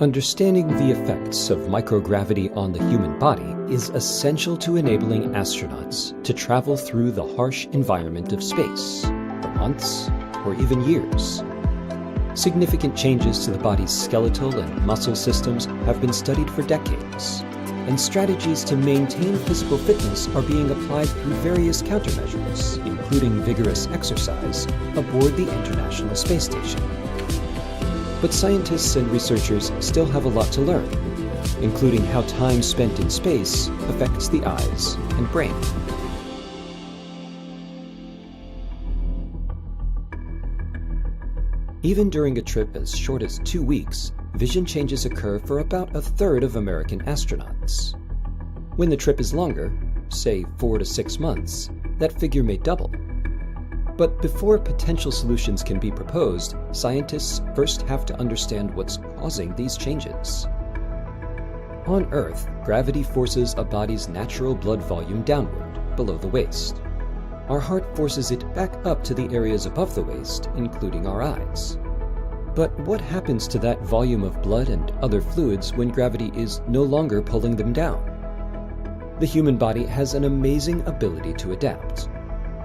Understanding the effects of microgravity on the human body is essential to enabling astronauts to travel through the harsh environment of space for months or even years. Significant changes to the body's skeletal and muscle systems have been studied for decades, and strategies to maintain physical fitness are being applied through various countermeasures, including vigorous exercise aboard the International Space Station. But scientists and researchers still have a lot to learn, including how time spent in space affects the eyes and brain. Even during a trip as short as 2 weeks, vision changes occur for about a third of American astronauts. When the trip is longer, say 4 to 6 months, that figure may double. But before potential solutions can be proposed, scientists first have to understand what's causing these changes. On Earth, gravity forces a body's natural blood volume downward, below the waist. Our heart forces it back up to the areas above the waist, including our eyes. But what happens to that volume of blood and other fluids when gravity is no longer pulling them down? The human body has an amazing ability to adapt.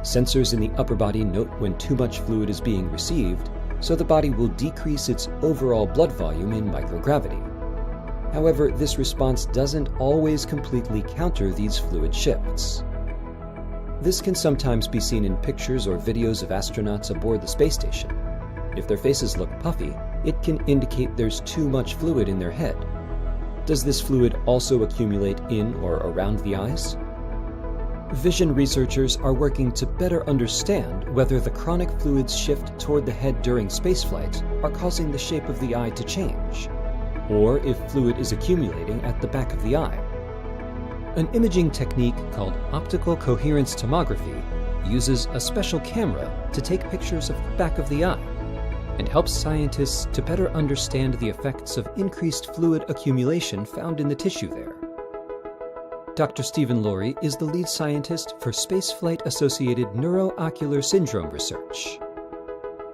Sensors in the upper body note when too much fluid is being received, so the body will decrease its overall blood volume in microgravity. However, this response doesn't always completely counter these fluid shifts. This can sometimes be seen in pictures or videos of astronauts aboard the space station. If their faces look puffy, it can indicate there's too much fluid in their head. Does this fluid also accumulate in or around the eyes? Vision researchers are working to better understand whether the chronic fluids shift toward the head during spaceflight are causing the shape of the eye to change, or if fluid is accumulating at the back of the eye. An imaging technique called optical coherence tomography uses a special camera to take pictures of the back of the eye and helps scientists to better understand the effects of increased fluid accumulation found in the tissue there. Dr. Stephen Laurie is the lead scientist for spaceflight-associated neuroocular syndrome research.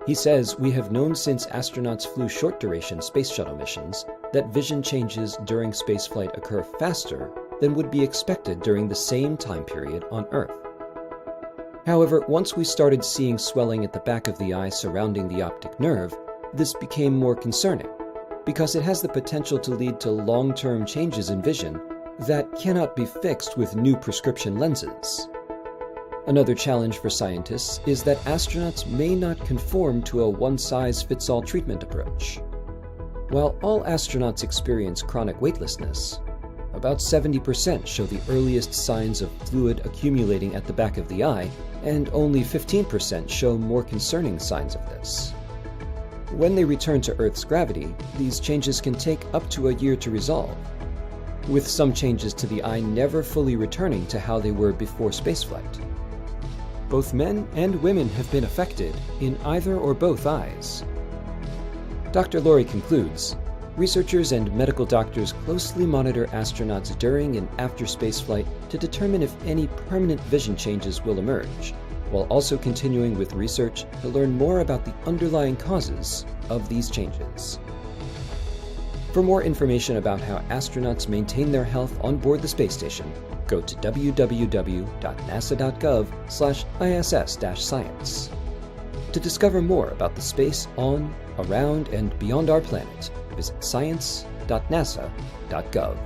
He says, "We have known since astronauts flew short-duration space shuttle missions that vision changes during spaceflight occur faster than would be expected during the same time period on Earth. However, once we started seeing swelling at the back of the eye surrounding the optic nerve, this became more concerning because it has the potential to lead to long-term changes in vision that cannot be fixed with new prescription lenses." Another challenge for scientists is that astronauts may not conform to a one-size-fits-all treatment approach. While all astronauts experience chronic weightlessness, about 70% show the earliest signs of fluid accumulating at the back of the eye, and only 15% show more concerning signs of this. When they return to Earth's gravity, these changes can take up to a year to resolve, with some changes to the eye never fully returning to how they were before spaceflight. Both men and women have been affected in either or both eyes. Dr. Laurie concludes, "Researchers and medical doctors closely monitor astronauts during and after spaceflight to determine if any permanent vision changes will emerge, while also continuing with research to learn more about the underlying causes of these changes." For more information about how astronauts maintain their health on board the space station, go to www.nasa.gov/ISS-science. To discover more about the space on, around, and beyond our planet, visit science.nasa.gov.